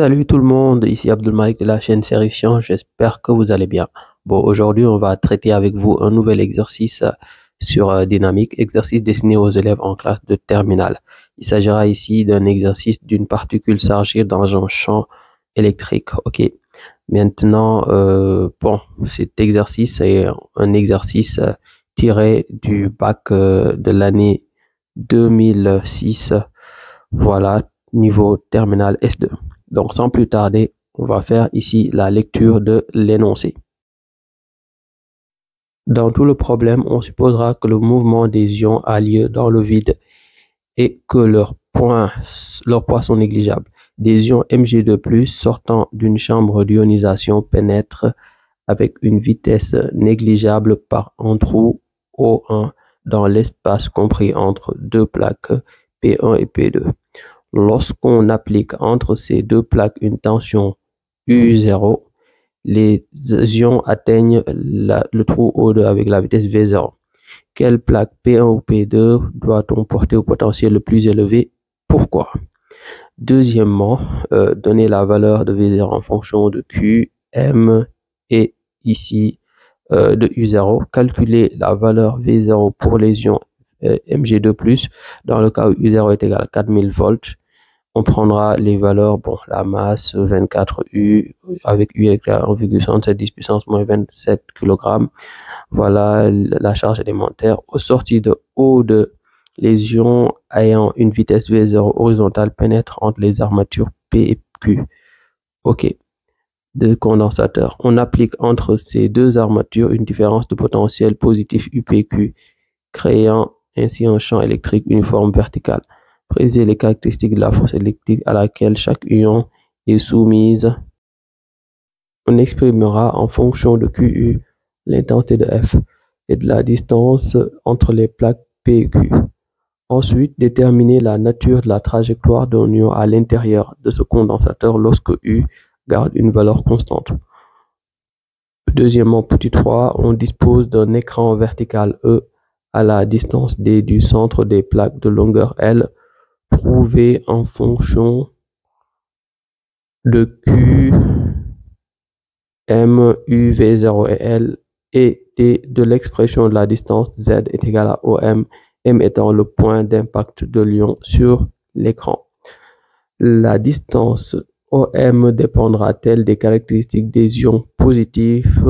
Salut tout le monde, ici Abdelmalik de la chaîne Serifiant, j'espère que vous allez bien. Bon, aujourd'hui on va traiter avec vous un nouvel exercice sur dynamique, exercice destiné aux élèves en classe de terminale. Il s'agira ici d'un exercice d'une particule chargée dans un champ électrique. Ok. Maintenant, cet exercice est un exercice tiré du bac de l'année 2006. Voilà, niveau terminal S2. Donc, sans plus tarder, on va faire ici la lecture de l'énoncé. Dans tout le problème, on supposera que le mouvement des ions a lieu dans le vide et que leurs poids sont négligeables. Des ions Mg2+, sortant d'une chambre d'ionisation pénètrent avec une vitesse négligeable par un trou O1 dans l'espace compris entre deux plaques P1 et P2. Lorsqu'on applique entre ces deux plaques une tension U0, les ions atteignent le trou O2 avec la vitesse V0. Quelle plaque P1 ou P2 doit-on porter au potentiel le plus élevé? Pourquoi? Deuxièmement, donner la valeur de V0 en fonction de Q, M et ici de U0. Calculer la valeur V0 pour les ions Mg2+, dans le cas où U0 est égal à 4000 volts. On prendra les valeurs, la masse 24 U avec U égale à 1,77 puissance moins 27 kg. Voilà la charge élémentaire. Aux sorties de O2, les ions ayant une vitesse V0 horizontale pénètrent entre les armatures P et Q. Ok. De condensateur. On applique entre ces deux armatures une différence de potentiel positif UPQ, créant ainsi un champ électrique uniforme vertical. Préciser les caractéristiques de la force électrique à laquelle chaque ion est soumise. On exprimera en fonction de QU l'intensité de F et de la distance entre les plaques P et Q. Ensuite, déterminer la nature de la trajectoire d'un ion à l'intérieur de ce condensateur lorsque U garde une valeur constante. Deuxièmement, petit 3, on dispose d'un écran vertical E à la distance D du centre des plaques de longueur L, prouvé en fonction de Q, M, U, V0 et L, et D de l'expression de la distance Z est égale à OM, M étant le point d'impact de l'ion sur l'écran. La distance OM dépendra-t-elle des caractéristiques des ions positifs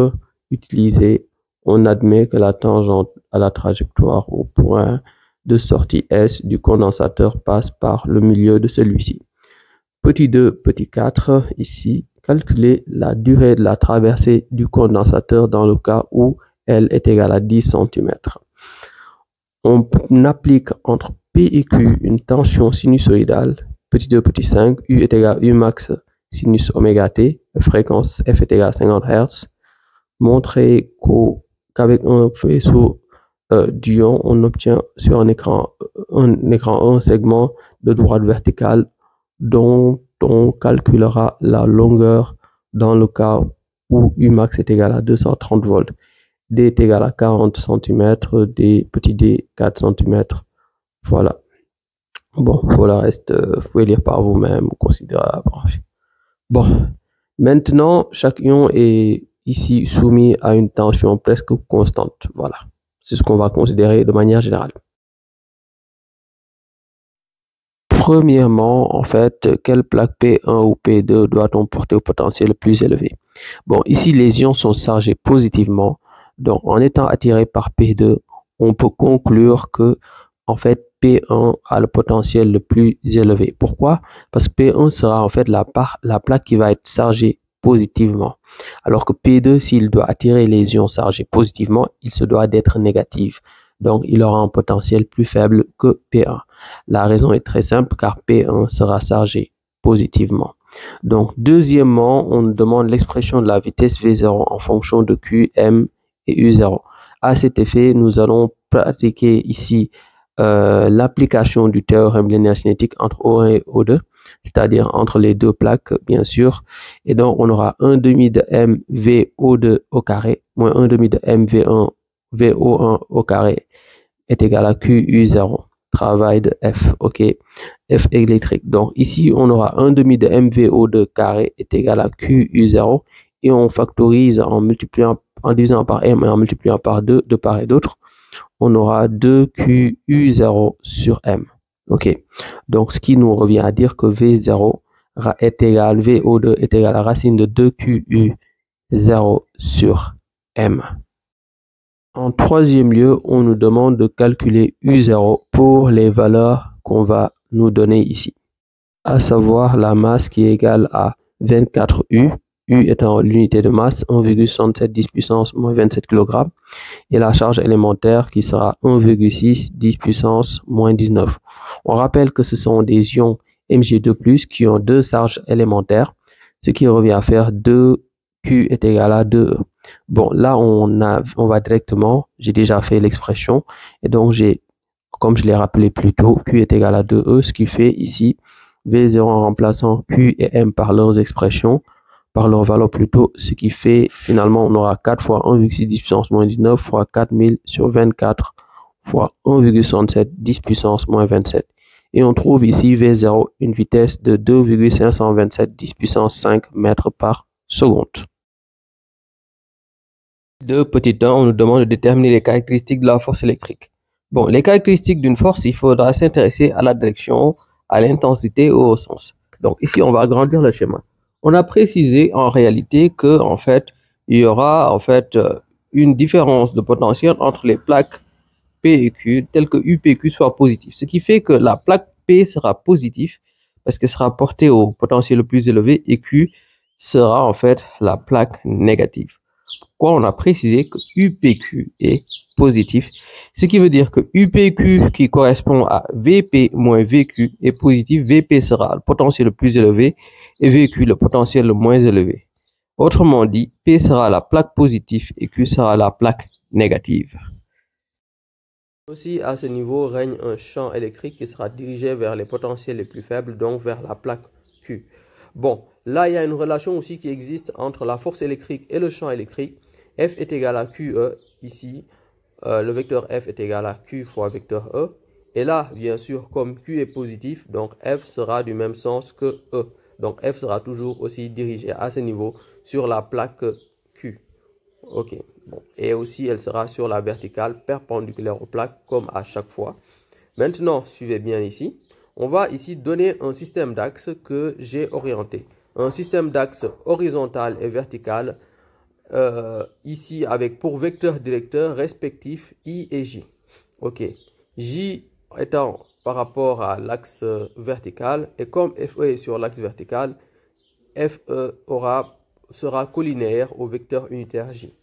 utilisés? On admet que la tangente à la trajectoire au point de sortie S du condensateur passe par le milieu de celui-ci. Petit 2, petit 4, ici, calculer la durée de la traversée du condensateur dans le cas où L est égal à 10 cm. On applique entre P et Q une tension sinusoïdale. Petit 2, petit 5, U est égal à U max sinus oméga t, fréquence F est égale à 50 Hz. Montrer qu'avec un faisceau d'ion, on obtient sur un écran un segment de droite verticale dont on calculera la longueur dans le cas où U max est égal à 230 volts. D est égal à 40 cm, D petit d 4 cm. Voilà. Bon, pour le reste, vous pouvez lire par vous-même, considérer. Bon, maintenant, chaque ion est ici soumis à une tension presque constante. Voilà, c'est ce qu'on va considérer de manière générale. Premièrement, en fait, quelle plaque P1 ou P2 doit-on porter au potentiel le plus élevé? Bon, ici, les ions sont chargés positivement. Donc, en étant attirés par P2, on peut conclure que, en fait, P1 a le potentiel le plus élevé. Pourquoi? Parce que P1 sera en fait la plaque qui va être chargée positivement. Alors que P2, s'il doit attirer les ions chargés positivement, il se doit d'être négatif. Donc, il aura un potentiel plus faible que P1. La raison est très simple car P1 sera chargé positivement. Donc, deuxièmement, on demande l'expression de la vitesse V0 en fonction de Q, M et U0. À cet effet, nous allons pratiquer ici l'application du théorème de l'énergie cinétique entre O1 et O2, c'est-à-dire entre les deux plaques, bien sûr. Et donc, on aura 1 demi de M VO2 au carré moins 1 demi de M VO1 au carré est égal à QU0. travail de F, ok, F électrique. Donc ici, on aura 1 demi de MVO2 carré est égal à QU0 et on factorise en multipliant, en divisant par M et en multipliant par 2 de part et d'autre, on aura 2QU0 sur M, ok. Donc ce qui nous revient à dire que V0 est égal, VO2 est égal à racine de 2QU0 sur M. En troisième lieu, on nous demande de calculer U0 pour les valeurs qu'on va nous donner ici, à savoir la masse qui est égale à 24 U, U étant l'unité de masse 1,67 10 puissance moins 27 kg, et la charge élémentaire qui sera 1,6 10 puissance moins 19. On rappelle que ce sont des ions Mg2+, qui ont deux charges élémentaires, ce qui revient à faire 2Q est égal à 2E. Bon, là, on va directement, j'ai déjà fait l'expression, et donc comme je l'ai rappelé plus tôt, Q est égal à 2E, ce qui fait ici V0 en remplaçant Q et M par leurs expressions, par leur valeur plutôt, ce qui fait finalement on aura 4 fois 1,6 10 puissance moins 19 fois 4000 sur 24 fois 1,67 10 puissance moins 27. Et on trouve ici V0 une vitesse de 2,527 10 puissance 5 mètres par seconde. De petit 1, on nous demande de déterminer les caractéristiques de la force électrique. Bon, les caractéristiques d'une force, il faudra s'intéresser à la direction, à l'intensité ou au sens. Donc ici, on va agrandir le schéma. On a précisé en réalité que en fait, il y aura en fait une différence de potentiel entre les plaques P et Q, telles que U, P et Q soient positifs. Ce qui fait que la plaque P sera positive parce qu'elle sera portée au potentiel le plus élevé et Q sera en fait la plaque négative. Pourquoi on a précisé que UPQ est positif, ce qui veut dire que UPQ qui correspond à VP moins VQ est positif, VP sera le potentiel le plus élevé et VQ le potentiel le moins élevé. Autrement dit, P sera la plaque positive et Q sera la plaque négative. Aussi, à ce niveau, règne un champ électrique qui sera dirigé vers les potentiels les plus faibles, donc vers la plaque Q. Bon, là, il y a une relation aussi qui existe entre la force électrique et le champ électrique. F est égal à QE, ici, le vecteur F est égal à Q fois vecteur E. Et là, bien sûr, comme Q est positif, donc F sera du même sens que E. Donc F sera toujours aussi dirigé à ce niveau sur la plaque Q. Ok, bon. Et aussi, elle sera sur la verticale perpendiculaire aux plaques, comme à chaque fois. Maintenant, suivez bien ici. On va ici donner un système d'axes que j'ai orienté. Un système d'axes horizontal et vertical, ici avec pour vecteurs directeurs respectifs I et J. Ok, J étant par rapport à l'axe vertical, et comme FE est sur l'axe vertical, FE sera collinaire au vecteur unitaire J.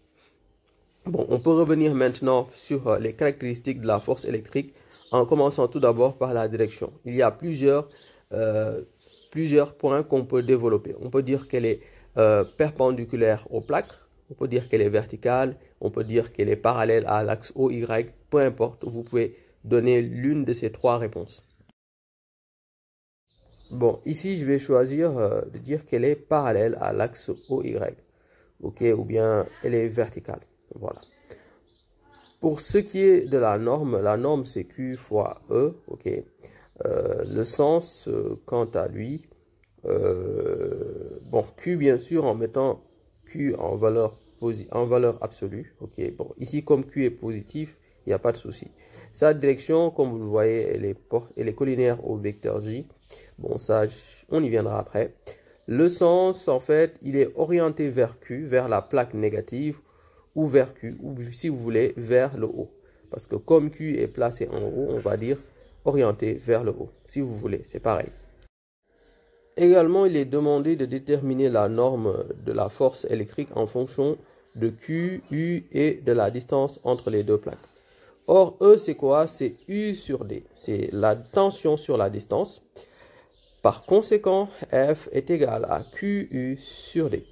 Bon, on peut revenir maintenant sur les caractéristiques de la force électrique en commençant tout d'abord par la direction. Il y a plusieurs points qu'on peut développer. On peut dire qu'elle est perpendiculaire aux plaques, on peut dire qu'elle est verticale, on peut dire qu'elle est parallèle à l'axe OY, peu importe, vous pouvez donner l'une de ces trois réponses. Bon, ici je vais choisir de dire qu'elle est parallèle à l'axe OY, ok, ou bien elle est verticale, voilà. Pour ce qui est de la norme c'est Q fois E, ok. Le sens, quant à lui, bon, Q bien sûr en mettant Q en valeur absolue, ok. Bon, ici comme Q est positif, il n'y a pas de souci. Sa direction, comme vous le voyez, elle est collinaire au vecteur J. Bon, ça, on y viendra après. Le sens, en fait, il est orienté vers Q, vers la plaque négative, ou vers Q, ou si vous voulez, vers le haut. Parce que comme Q est placé en haut, on va dire orienté vers le haut. Si vous voulez, c'est pareil. Également, il est demandé de déterminer la norme de la force électrique en fonction de Q, U et de la distance entre les deux plaques. Or, E, c'est quoi? C'est U sur D. C'est la tension sur la distance. Par conséquent, F est égal à QU sur D.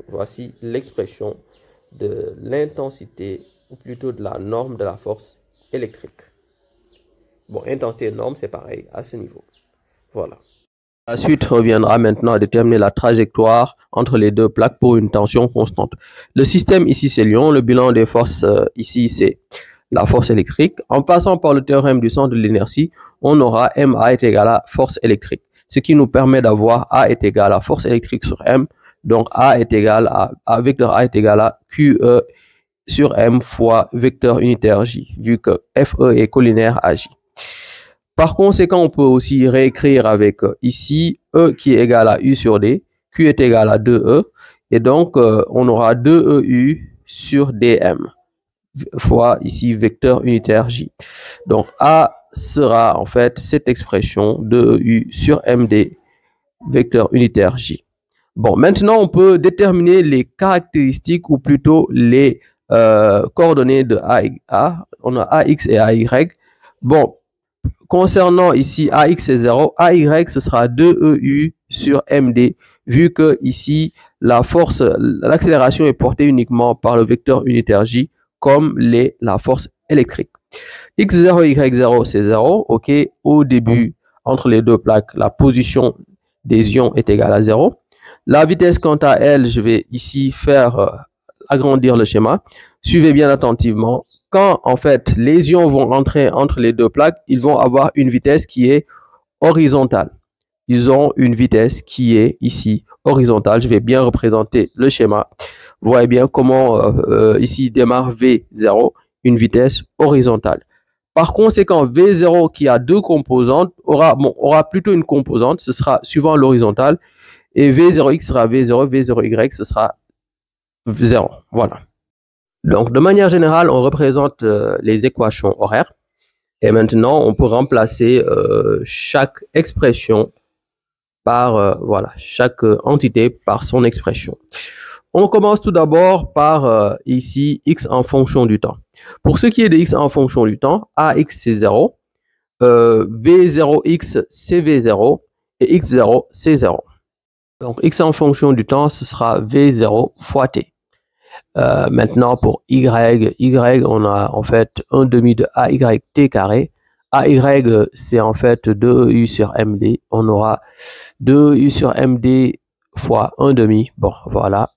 Voici l'expression de l'intensité, ou plutôt de la norme de la force électrique. Bon, intensité et norme, c'est pareil à ce niveau. Voilà. La suite reviendra maintenant à déterminer la trajectoire entre les deux plaques pour une tension constante. Le système ici, c'est Lyon. Le bilan des forces ici, c'est la force électrique. En passant par le théorème du centre de l'inertie, on aura MA est égal à force électrique, ce qui nous permet d'avoir A est égal à force électrique sur M. Donc A est égal à vecteur A est égal à QE sur M fois vecteur unitaire J, vu que FE est collinaire à J. Par conséquent, on peut aussi réécrire avec ici E qui est égal à U sur D, Q est égal à 2E, et donc on aura 2EU sur DM fois ici vecteur unitaire J. Donc A sera en fait cette expression 2EU sur MD vecteur unitaire J. Bon, maintenant on peut déterminer les caractéristiques ou plutôt les coordonnées de A. On a AX et AY. Bon, concernant ici AX est 0, AY ce sera 2EU sur MD, vu que ici la force, l'accélération est portée uniquement par le vecteur unitaire J, comme la force électrique. X0 et Y0 c'est 0, ok. Au début, entre les deux plaques, la position des ions est égale à 0. La vitesse quant à elle, je vais ici faire agrandir le schéma. Suivez bien attentivement. Quand en fait les ions vont entrer entre les deux plaques, ils vont avoir une vitesse qui est horizontale. Ils ont une vitesse qui est ici horizontale. Je vais bien représenter le schéma. Vous voyez bien comment ici démarre V0, une vitesse horizontale. Par conséquent, V0 qui a deux composantes aura plutôt une composante, ce sera suivant l'horizontale, et V0x sera V0, V0y ce sera 0. Voilà. Donc, de manière générale, on représente les équations horaires. Et maintenant, on peut remplacer chaque expression par, voilà, chaque entité par son expression. On commence tout d'abord par ici x en fonction du temps. Pour ce qui est de x en fonction du temps, AX c'est 0, V0x c'est V0 et x0 c'est 0. Donc x en fonction du temps, ce sera V0 fois t. Maintenant pour y, on a en fait 1 demi de AY t carré. AY c'est en fait 2EU sur MD. On aura 2EU sur MD fois 1 demi. Bon voilà.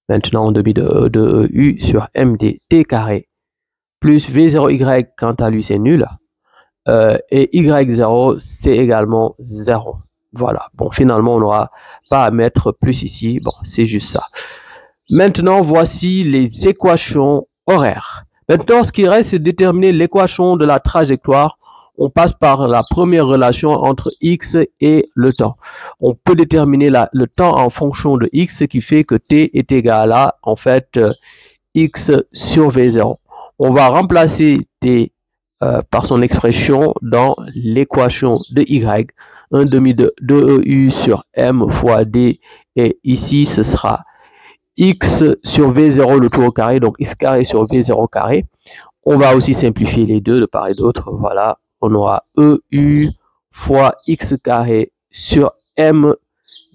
Maintenant 1 demi de 2EU sur MD t carré. Plus V0Y quant à lui c'est nul. Et Y0 c'est également 0. Voilà. Bon finalement on n'aura pas à mettre plus ici. Bon c'est juste ça. Maintenant, voici les équations horaires. Maintenant, ce qui reste, c'est de déterminer l'équation de la trajectoire. On passe par la première relation entre x et le temps. On peut déterminer le temps en fonction de x, ce qui fait que t est égal à, en fait, x sur v0. On va remplacer t par son expression dans l'équation de y. 1 demi de 2EU sur m fois d. Et ici, ce sera x sur v0 le tout au carré, donc x carré sur v0 carré. On va aussi simplifier les deux de part et d'autre. Voilà, on aura EU fois x carré sur m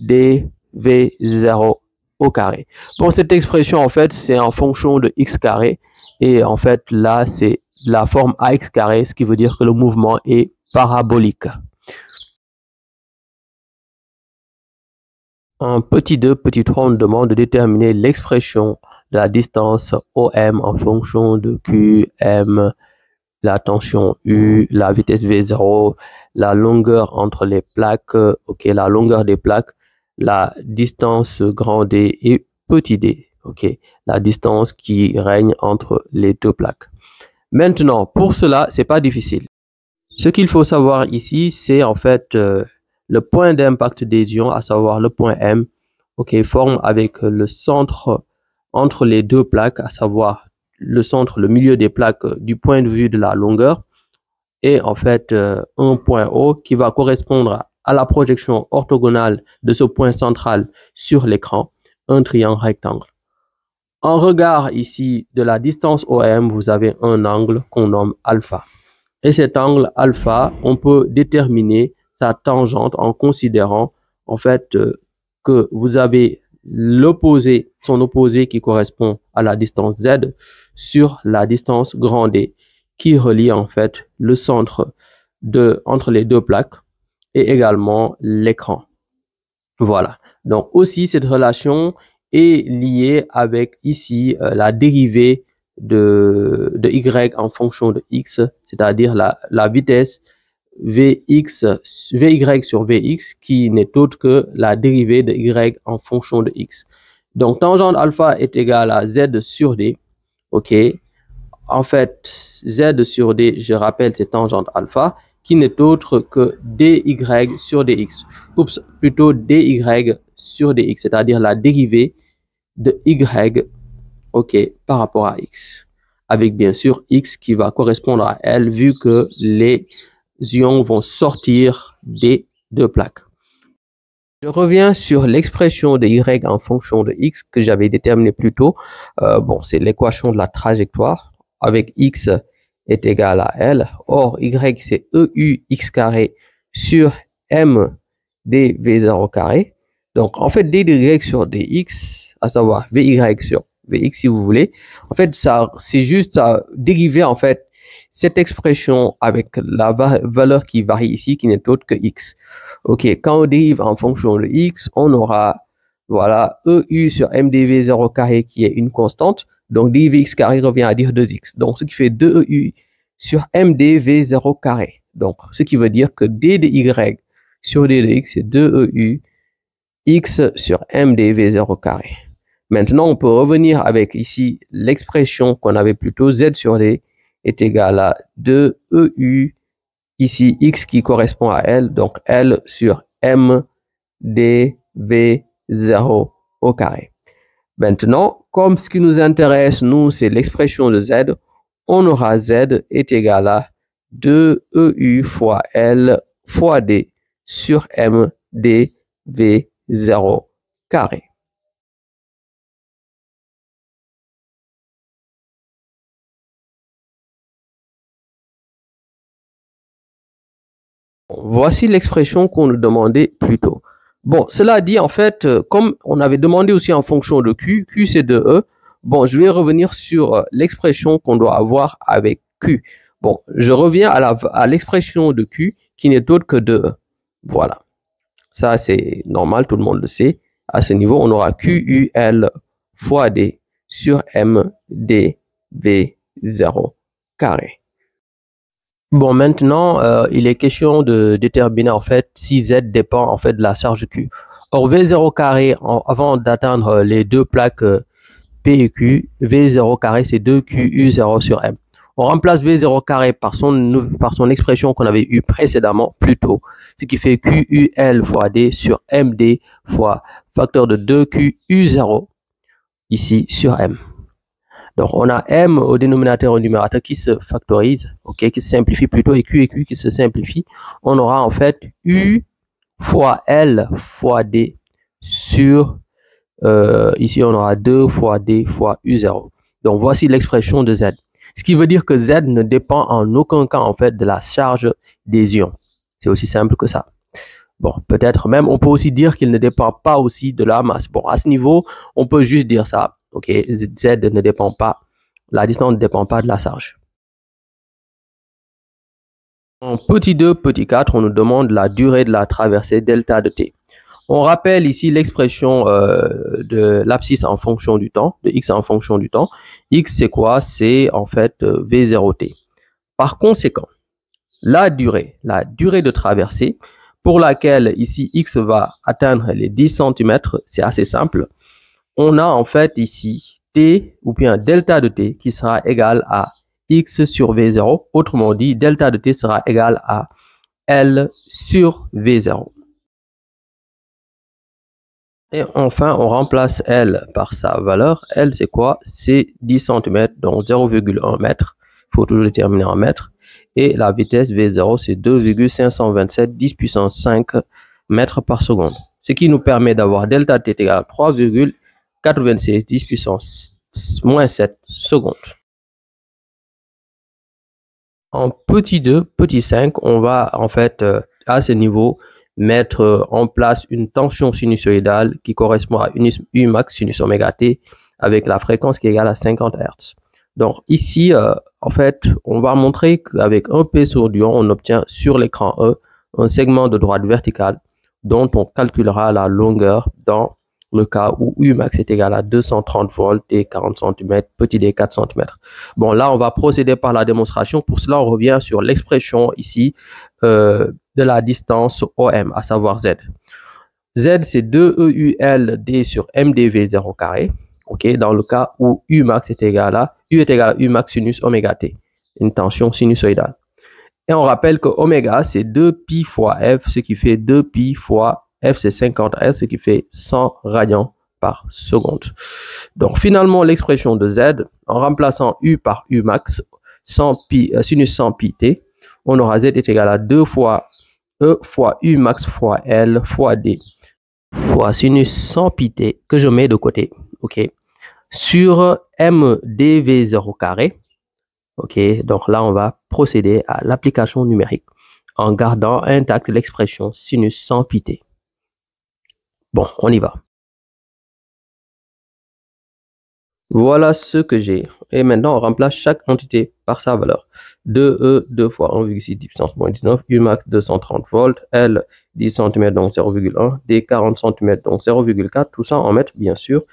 dv0 au carré. Bon, cette expression, en fait, c'est en fonction de x carré. Et en fait, là, c'est la forme ax carré, ce qui veut dire que le mouvement est parabolique. En petit 2, petit 3, on demande de déterminer l'expression de la distance OM en fonction de QM, la tension U, la vitesse V0, la longueur entre les plaques, ok, la longueur des plaques, la distance grand D et petit d, ok, la distance qui règne entre les deux plaques. Maintenant, pour cela, c'est pas difficile. Ce qu'il faut savoir ici, c'est en fait le point d'impact des ions, à savoir le point M, ok, forme avec le centre entre les deux plaques, à savoir le centre, le milieu des plaques du point de vue de la longueur, et en fait un point O qui va correspondre à la projection orthogonale de ce point central sur l'écran, un triangle rectangle. En regard ici de la distance OM, vous avez un angle qu'on nomme alpha. Et cet angle alpha, on peut déterminer sa tangente en considérant en fait que vous avez l'opposé, son opposé qui correspond à la distance Z sur la distance grand D qui relie en fait le centre entre les deux plaques et également l'écran. Voilà. Donc aussi cette relation est liée avec ici la dérivée de y en fonction de x, c'est-à-dire la vitesse vy sur vx qui n'est autre que la dérivée de y en fonction de x. Donc, tangente alpha est égal à z sur d. OK. En fait, z sur d, je rappelle, c'est tangente alpha qui n'est autre que dy sur dx. Oups, plutôt dy sur dx, c'est-à-dire la dérivée de y, OK, par rapport à x. Avec bien sûr x qui va correspondre à L vu que les ions vont sortir des deux plaques. Je reviens sur l'expression de y en fonction de x que j'avais déterminé plus tôt. Bon, c'est l'équation de la trajectoire avec x est égal à L. Or, y c'est EU x carré sur m dv0 carré. Donc, en fait, dy sur dx, à savoir vy sur vx si vous voulez, en fait, ça c'est juste à dériver en fait cette expression avec la valeur qui varie ici, qui n'est autre que x. OK, quand on dérive en fonction de x, on aura, voilà, EU sur mdv0 carré qui est une constante. Donc, dvx carré revient à dire 2x. Donc, ce qui fait 2EU sur mdv0 carré. Donc, ce qui veut dire que d de y sur d de x, c'est 2EU x sur mdv0 carré. Maintenant, on peut revenir avec ici l'expression qu'on avait plus tôt, z sur d est égal à 2EU, ici x qui correspond à L, donc L sur m dv0 au carré. Maintenant, comme ce qui nous intéresse, nous, c'est l'expression de z, on aura z est égal à 2EU fois L fois d sur m dv0 carré. Voici l'expression qu'on nous demandait plus tôt. Bon, cela dit, en fait, comme on avait demandé aussi en fonction de Q, Q c'est de E, bon, je vais revenir sur l'expression qu'on doit avoir avec Q. Bon, je reviens à l'expression de Q qui n'est autre que de E. Voilà. Ça, c'est normal, tout le monde le sait. À ce niveau, on aura QUL fois D sur M dV0 carré. Bon, maintenant, il est question de déterminer en fait si Z dépend en fait de la charge Q. Or, V0 carré, avant d'atteindre les deux plaques P et Q, V0 carré c'est 2QU0 sur M. On remplace V0 carré par son expression qu'on avait eue précédemment, plus tôt, ce qui fait QUL fois D sur MD fois facteur de 2QU0 ici sur M. Donc, on a M au dénominateur et au numérateur qui se factorise, ok, qui se simplifie plutôt, et Q qui se simplifie. On aura en fait U fois L fois D sur, ici on aura 2 fois D fois U0. Donc, voici l'expression de Z. Ce qui veut dire que Z ne dépend en aucun cas en fait de la charge des ions. C'est aussi simple que ça. Bon, peut-être même, on peut aussi dire qu'il ne dépend pas aussi de la masse. Bon, à ce niveau, on peut juste dire ça. OK, Z ne dépend pas, la distance ne dépend pas de la charge. En petit 2, petit 4, on nous demande la durée de la traversée delta de t. On rappelle ici l'expression de l'abscisse en fonction du temps, de x en fonction du temps. X, c'est quoi? C'est en fait V0t. Par conséquent, la durée de traversée, pour laquelle ici x va atteindre les 10 cm, c'est assez simple. On a en fait ici t ou bien delta de t qui sera égal à x sur v0. Autrement dit, delta de t sera égal à L sur v0. Et enfin, on remplace L par sa valeur. L, c'est quoi? C'est 10 cm, donc 0,1 mètre. Il faut toujours déterminer en mètres. Et la vitesse V0, c'est 2,527 10 puissance 5 mètres par seconde. Ce qui nous permet d'avoir delta t égale à 3,96 10 puissance moins 7 secondes. En petit 2, petit 5, on va en fait à ce niveau mettre en place une tension sinusoïdale qui correspond à une U max sinus oméga t avec la fréquence qui est égale à 50 Hz. Donc ici, en fait, on va montrer qu'avec un P sur dion, on obtient sur l'écran E un segment de droite verticale dont on calculera la longueur dans le cas où Umax est égal à 230 volts et 40 cm, petit d 4 cm. Bon, là, on va procéder par la démonstration. Pour cela, on revient sur l'expression ici de la distance OM, à savoir Z. Z, c'est 2EULD sur MdV0 carré. OK, dans le cas où Umax est égal à U est égal à Umax sinus oméga T, une tension sinusoïdale. Et on rappelle que oméga, c'est 2pi fois F, ce qui fait 2pi fois F, c'est 50 Hz, ce qui fait 100 radians par seconde. Donc, finalement, l'expression de Z, en remplaçant U par U max, sinus 100 pi t, on aura Z est égal à 2 fois E fois U max fois L fois D fois sinus 100 pi t, que je mets de côté, OK, sur MdV0 carré. OK, donc là, on va procéder à l'application numérique en gardant intacte l'expression sinus 100 pi t. Bon, on y va. Voilà ce que j'ai. Et maintenant, on remplace chaque entité par sa valeur. 2E, 2 fois 1,6 10 puissance moins 19, Umax 230 volts, L 10 cm donc 0,1, D 40 cm donc 0,4, tout ça en mètres bien sûr.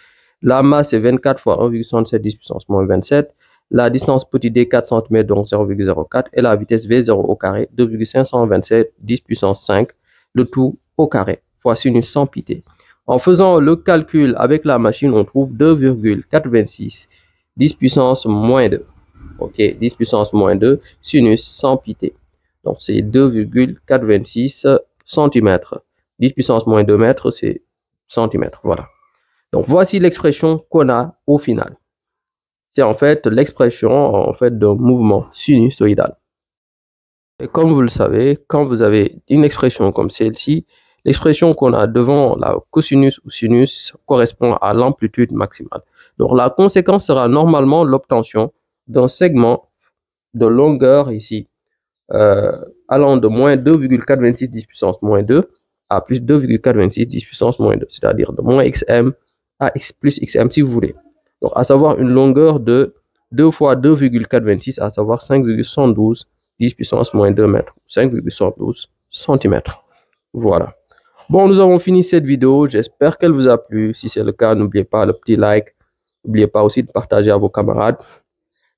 La masse est 24 fois 1,67 10 puissance moins 27. La distance petit d 4 cm donc 0,04 et la vitesse V0 au carré 2,527 10 puissance 5, le tout au carré fois sinus 100 pi t. En faisant le calcul avec la machine, on trouve 2,426 10 puissance moins 2. OK, 10 puissance moins 2 sinus 100 pi t. Donc c'est 2,426 cm. 10 puissance moins 2 mètres, c'est centimètres. Voilà. Donc voici l'expression qu'on a au final. C'est en fait l'expression d'un mouvement sinusoïdal. Et comme vous le savez, quand vous avez une expression comme celle-ci, l'expression qu'on a devant la cosinus ou sinus correspond à l'amplitude maximale. Donc la conséquence sera normalement l'obtention d'un segment de longueur ici allant de moins 2,426 10 puissance moins 2 à plus 2,426 10 puissance moins 2, c'est-à-dire de moins xm à x plus xm si vous voulez. Donc, à savoir une longueur de 2 fois 2,426, à savoir 5,72 10 puissance moins 2 mètres, 5,72 cm. Voilà. Bon, nous avons fini cette vidéo. J'espère qu'elle vous a plu. Si c'est le cas, n'oubliez pas le petit like. N'oubliez pas aussi de partager à vos camarades.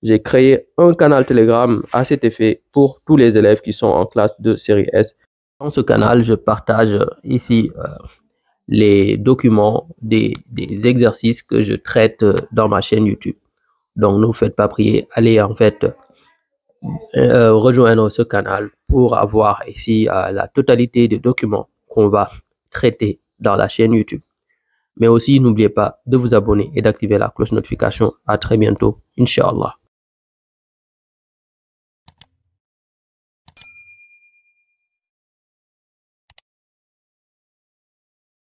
J'ai créé un canal Telegram à cet effet pour tous les élèves qui sont en classe de série S. Dans ce canal, je partage ici les documents des exercices que je traite dans ma chaîne YouTube. Donc, ne vous faites pas prier. Allez en fait rejoindre ce canal pour avoir ici la totalité des documents qu'on va traiter dans la chaîne YouTube. Mais aussi, n'oubliez pas de vous abonner et d'activer la cloche notification. À très bientôt, Inch'Allah.